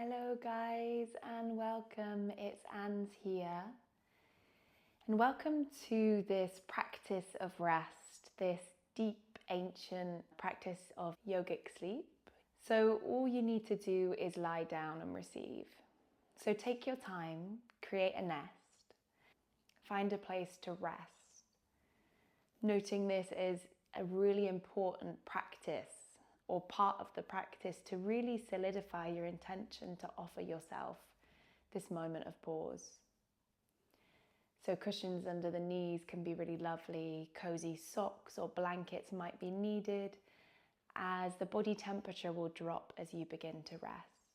Hello guys and welcome, it's Anne's here. And welcome to this practice of rest, this deep ancient practice of yogic sleep. So all you need to do is lie down and receive. So take your time, create a nest, find a place to rest. Noting this is a really important practice or part of the practice to really solidify your intention to offer yourself this moment of pause. So cushions under the knees can be really lovely, cozy socks or blankets might be needed as the body temperature will drop as you begin to rest.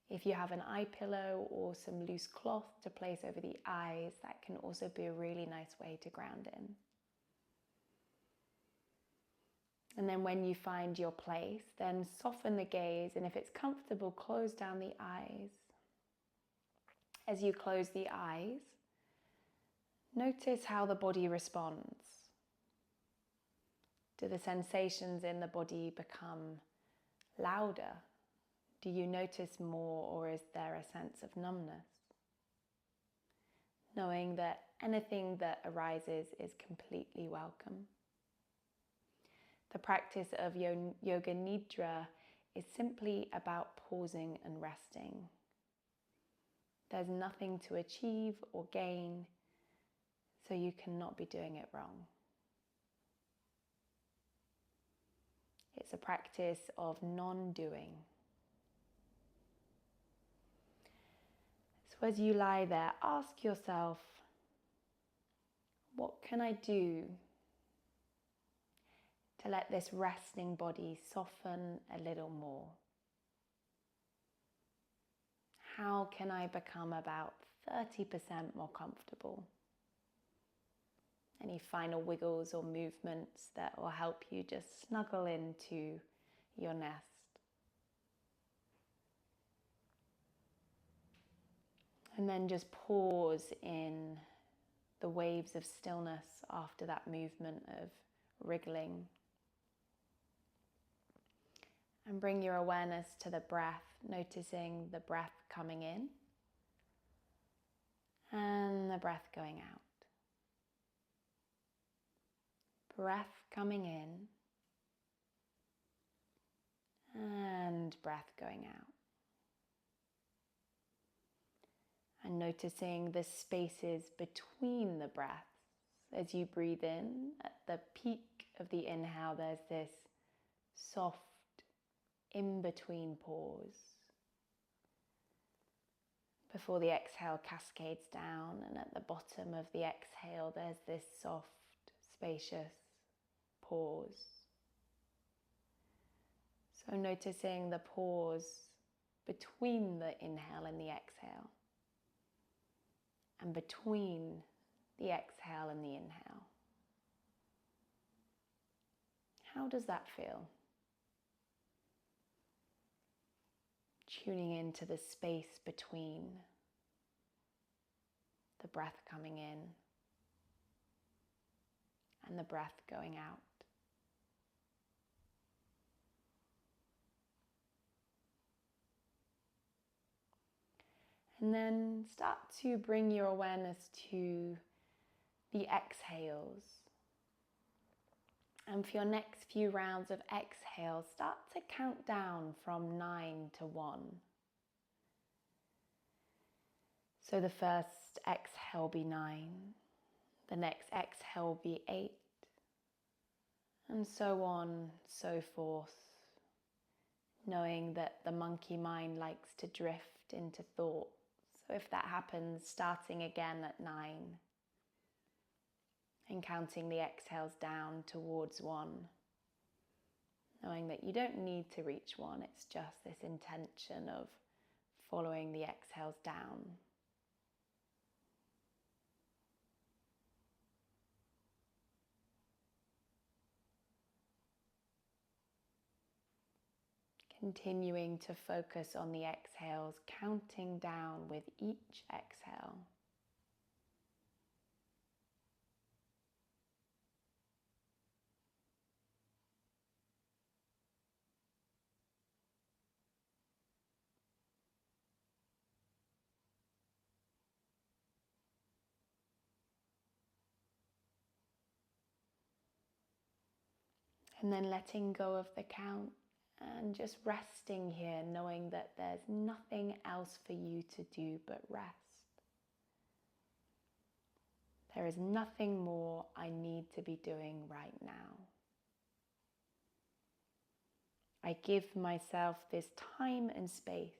If you have an eye pillow or some loose cloth to place over the eyes, that can also be a really nice way to ground in. And then when you find your place, then soften the gaze, and if it's comfortable, close down the eyes. As you close the eyes, notice how the body responds. Do the sensations in the body become louder? Do you notice more, or is there a sense of numbness? Knowing that anything that arises is completely welcome. The practice of Yoga Nidra is simply about pausing and resting. There's nothing to achieve or gain, so you cannot be doing it wrong. It's a practice of non-doing. So as you lie there, ask yourself, what can I do to let this resting body soften a little more? How can I become about 30% more comfortable? Any final wiggles or movements that will help you just snuggle into your nest. And then just pause in the waves of stillness after that movement of wriggling. And bring your awareness to the breath, noticing the breath coming in and the breath going out. Breath coming in and breath going out. And noticing the spaces between the breaths. As you breathe in, at the peak of the inhale, there's this soft in-between pause before the exhale cascades down, and at the bottom of the exhale there's this soft, spacious pause. So noticing the pause between the inhale and the exhale, and between the exhale and the inhale. How does that feel? Tuning into the space between the breath coming in and the breath going out. And then start to bring your awareness to the exhales. And for your next few rounds of exhale, start to count down from 9 to 1. So the first exhale be 9, the next exhale be 8, and so on, so forth, knowing that the monkey mind likes to drift into thought. So if that happens, starting again at 9, and counting the exhales down towards 1, knowing that you don't need to reach 1, it's just this intention of following the exhales down. Continuing to focus on the exhales, counting down with each exhale. And then letting go of the count and just resting here, knowing that there's nothing else for you to do but rest. There is nothing more I need to be doing right now. I give myself this time and space.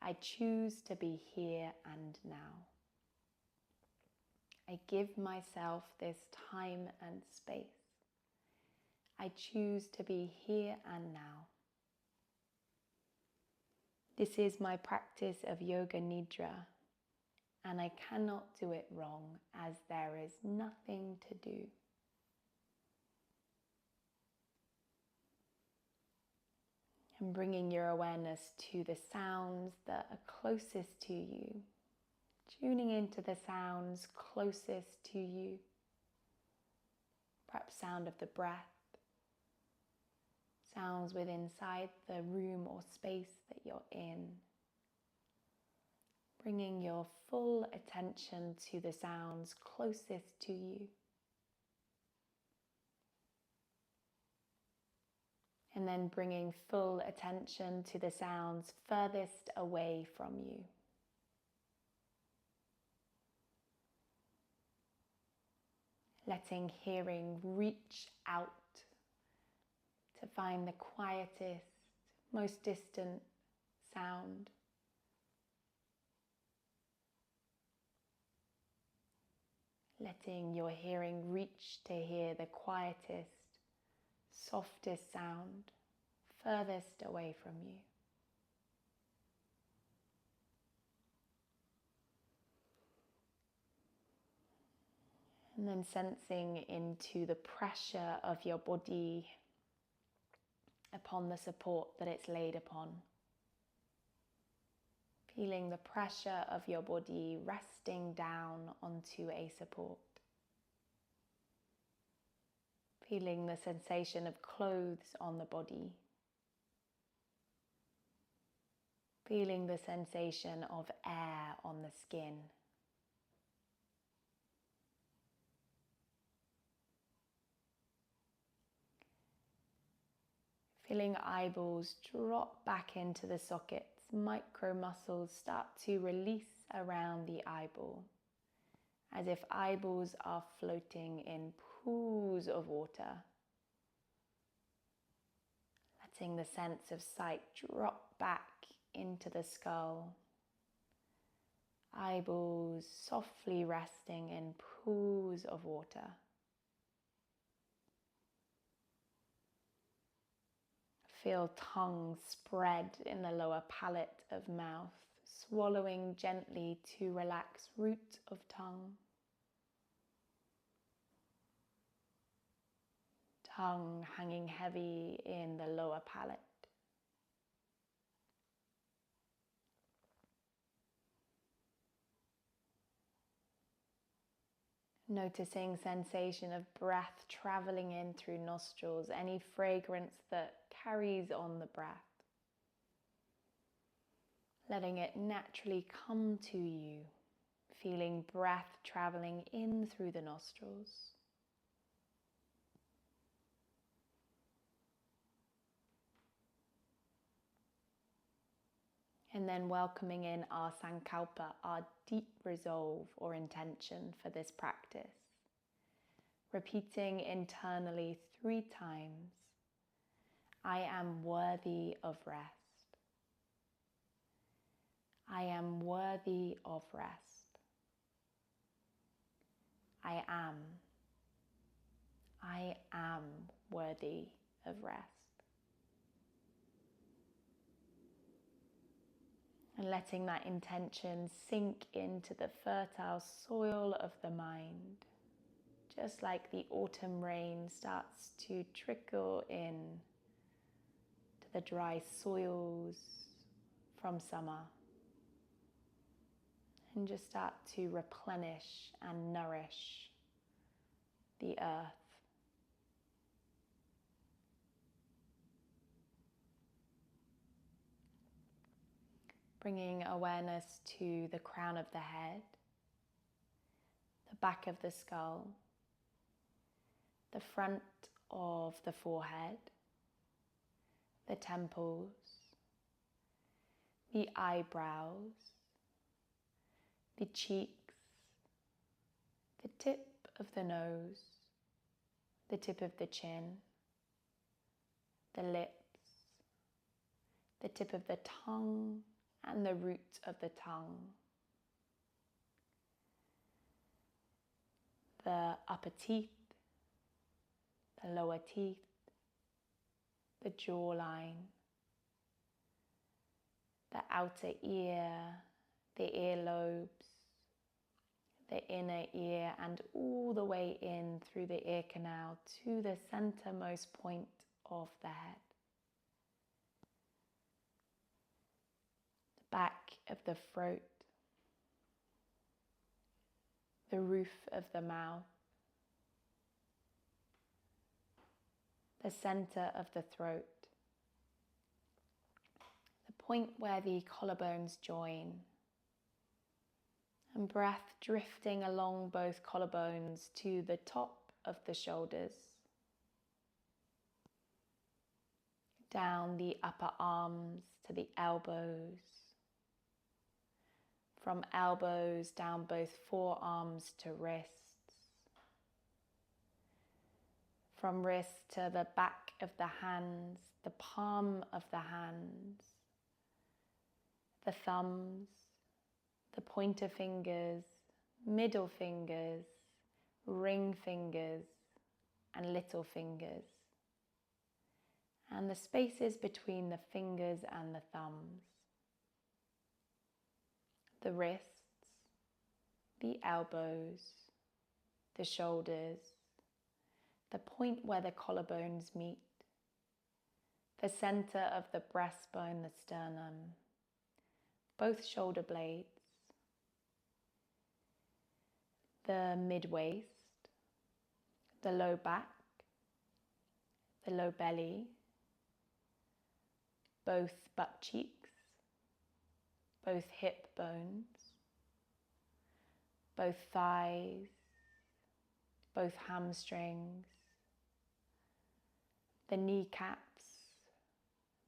I choose to be here and now. I give myself this time and space. I choose to be here and now. This is my practice of Yoga Nidra, and I cannot do it wrong as there is nothing to do. And bringing your awareness to the sounds that are closest to you, tuning into the sounds closest to you, perhaps sound of the breath, sounds within inside the room or space that you're in. Bringing your full attention to the sounds closest to you. And then bringing full attention to the sounds furthest away from you. Letting hearing reach out to find the quietest, most distant sound. Letting your hearing reach to hear the quietest, softest sound furthest away from you. And then sensing into the pressure of your body upon the support that it's laid upon. Feeling the pressure of your body resting down onto a support. Feeling the sensation of clothes on the body. Feeling the sensation of air on the skin. Feeling eyeballs drop back into the sockets, micro muscles start to release around the eyeball, as if eyeballs are floating in pools of water. Letting the sense of sight drop back into the skull. Eyeballs softly resting in pools of water. Feel tongue spread in the lower palate of mouth, swallowing gently to relax root of tongue. Tongue hanging heavy in the lower palate. Noticing sensation of breath traveling in through nostrils, any fragrance that carries on the breath. Letting it naturally come to you, feeling breath traveling in through the nostrils. And then welcoming in our sankalpa, our deep resolve or intention for this practice. Repeating internally 3 times, I am worthy of rest. I am worthy of rest. I am worthy of rest. And letting that intention sink into the fertile soil of the mind, just like the autumn rain starts to trickle in to the dry soils from summer, and just start to replenish and nourish the earth. Bringing awareness to the crown of the head, the back of the skull, the front of the forehead, the temples, the eyebrows, the cheeks, the tip of the nose, the tip of the chin, the lips, the tip of the tongue, and the root of the tongue, the upper teeth, the lower teeth, the jawline, the outer ear, the earlobes, the inner ear, and all the way in through the ear canal to the centermost point of the head. The back of the throat, the roof of the mouth, the center of the throat, the point where the collarbones join, and breath drifting along both collarbones to the top of the shoulders, down the upper arms to the elbows, from elbows down both forearms to wrists, from wrists to the back of the hands, the palm of the hands, the thumbs, the pointer fingers, middle fingers, ring fingers, and little fingers, and the spaces between the fingers and the thumbs, the wrists, the elbows, the shoulders, the point where the collarbones meet, the center of the breastbone, the sternum, both shoulder blades, the mid-waist, the low back, the low belly, both butt cheeks, both hip bones, both thighs, both hamstrings, the kneecaps,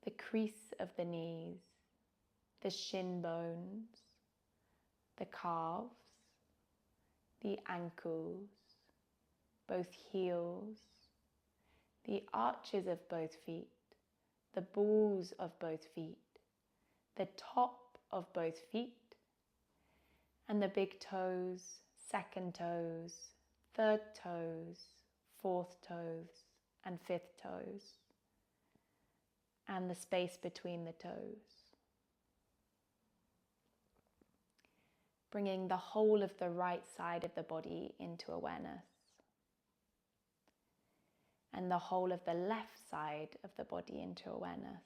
the crease of the knees, the shin bones, the calves, the ankles, both heels, the arches of both feet, the balls of both feet, the top of both feet, and the big toes, second toes, third toes, fourth toes, and fifth toes, and the space between the toes. Bringing the whole of the right side of the body into awareness, and the whole of the left side of the body into awareness,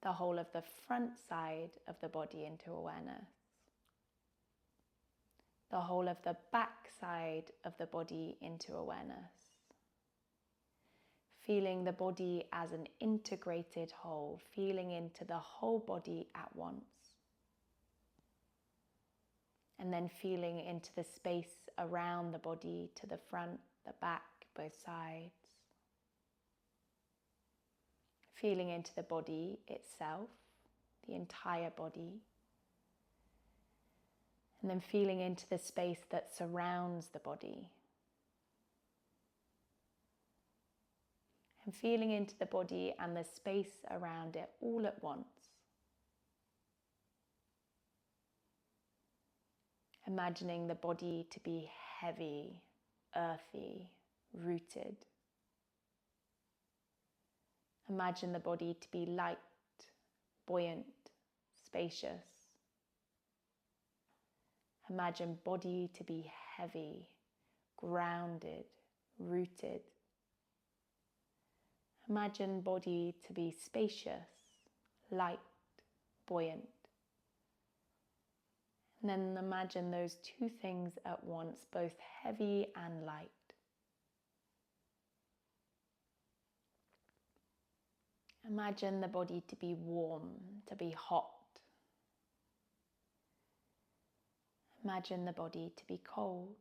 the whole of the front side of the body into awareness, the whole of the back side of the body into awareness, feeling the body as an integrated whole, feeling into the whole body at once, and then feeling into the space around the body, to the front, the back, both sides. Feeling into the body itself, the entire body. And then feeling into the space that surrounds the body. And feeling into the body and the space around it all at once. Imagining the body to be heavy, earthy, rooted. Imagine the body to be light, buoyant, spacious. Imagine body to be heavy, grounded, rooted. Imagine body to be spacious, light, buoyant. And then imagine those two things at once, both heavy and light. Imagine the body to be warm, to be hot. Imagine the body to be cold.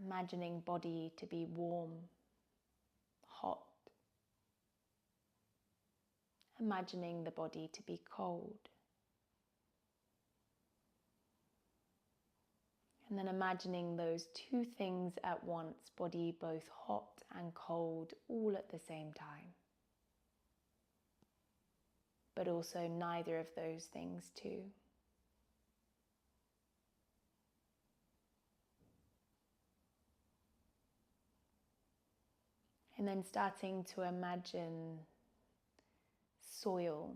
imagining body to be warm, hot. Imagining the body to be cold. And then imagining those two things at once, body both hot and cold, all at the same time. But also neither of those things too. And then starting to imagine soil,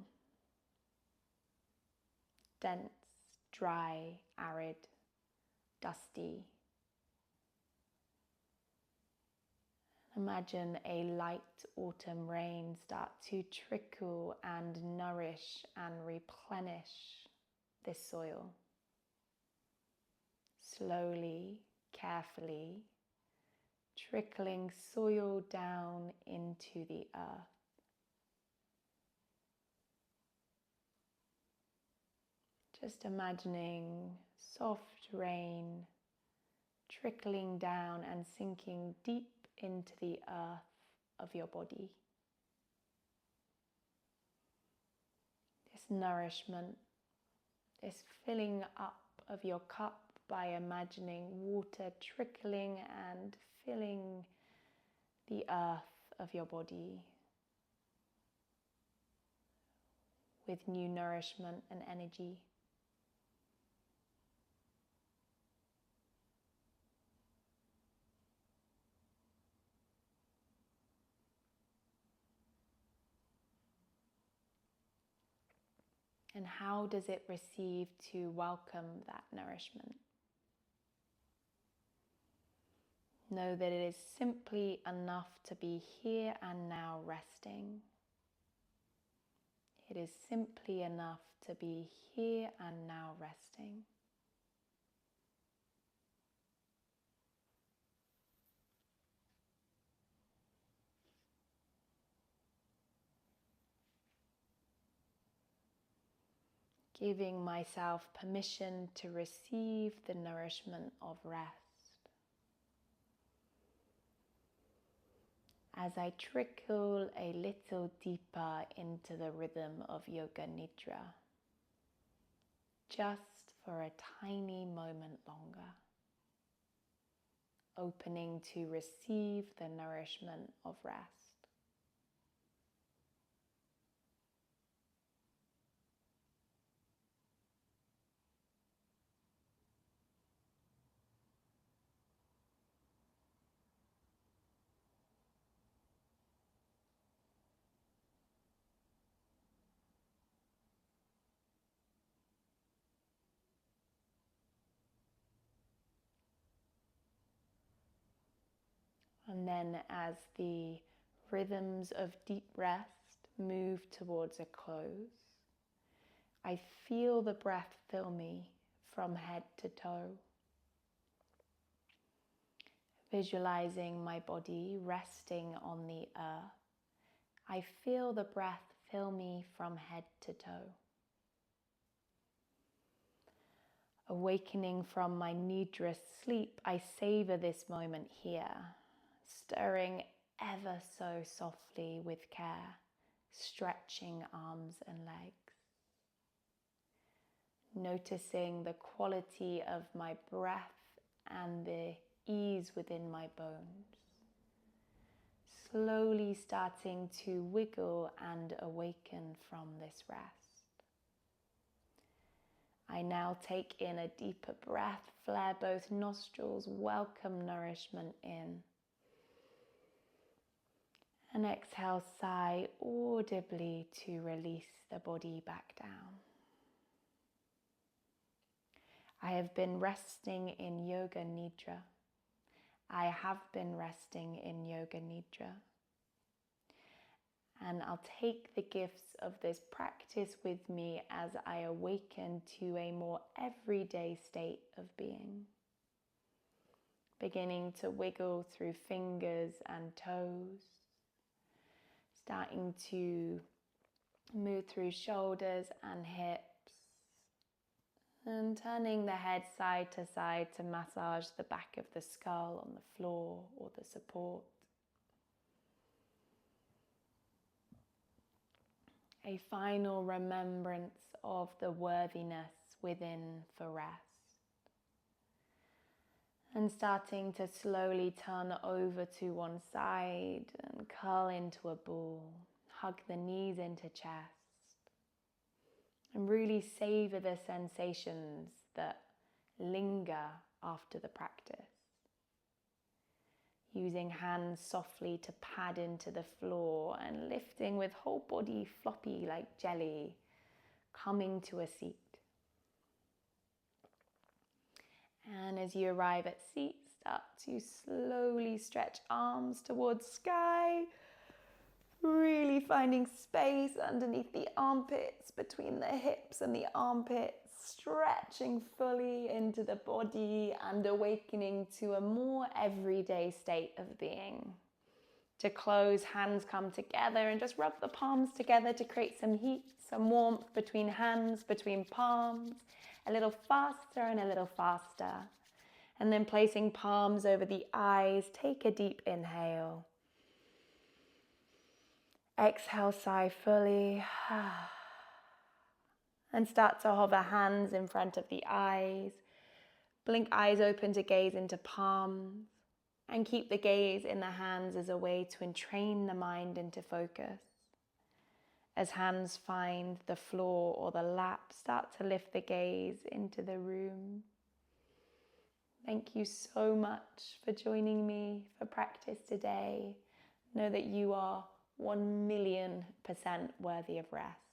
dense, dry, arid, dusty. Imagine a light autumn rain start to trickle and nourish and replenish this soil. Slowly, carefully, trickling soil down into the earth. Just imagining soft rain trickling down and sinking deep into the earth of your body. This nourishment, this filling up of your cup by imagining water trickling and filling the earth of your body with new nourishment and energy. And how does it receive to welcome that nourishment? Know that it is simply enough to be here and now resting. It is simply enough to be here and now resting. Giving myself permission to receive the nourishment of rest. As I trickle a little deeper into the rhythm of Yoga Nidra, just for a tiny moment longer, opening to receive the nourishment of rest. And then as the rhythms of deep rest move towards a close, I feel the breath fill me from head to toe. Visualizing my body resting on the earth, I feel the breath fill me from head to toe. Awakening from my Nidra sleep, I savor this moment here, stirring ever so softly with care, stretching arms and legs. Noticing the quality of my breath and the ease within my bones. Slowly starting to wiggle and awaken from this rest. I now take in a deeper breath, flare both nostrils, welcome nourishment in. And exhale, sigh audibly to release the body back down. I have been resting in Yoga Nidra. I have been resting in Yoga Nidra. And I'll take the gifts of this practice with me as I awaken to a more everyday state of being. Beginning to wiggle through fingers and toes. Starting to move through shoulders and hips. And turning the head side to massage the back of the skull on the floor or the support. A final remembrance of the worthiness within for rest. And starting to slowly turn over to one side and curl into a ball. Hug the knees into chest. And really savor the sensations that linger after the practice. Using hands softly to pad into the floor and lifting with whole body floppy like jelly, coming to a seat. And as you arrive at seat, start to slowly stretch arms towards sky, really finding space underneath the armpits, between the hips and the armpits, stretching fully into the body and awakening to a more everyday state of being. To close, hands come together and just rub the palms together to create some heat, some warmth between hands, between palms, a little faster and a little faster. And then placing palms over the eyes, take a deep inhale. Exhale, sigh fully. And start to hover hands in front of the eyes. Blink eyes open to gaze into palms. And keep the gaze in the hands as a way to entrain the mind into focus. As hands find the floor or the lap, start to lift the gaze into the room. Thank you so much for joining me for practice today. Know that you are 1,000,000% worthy of rest.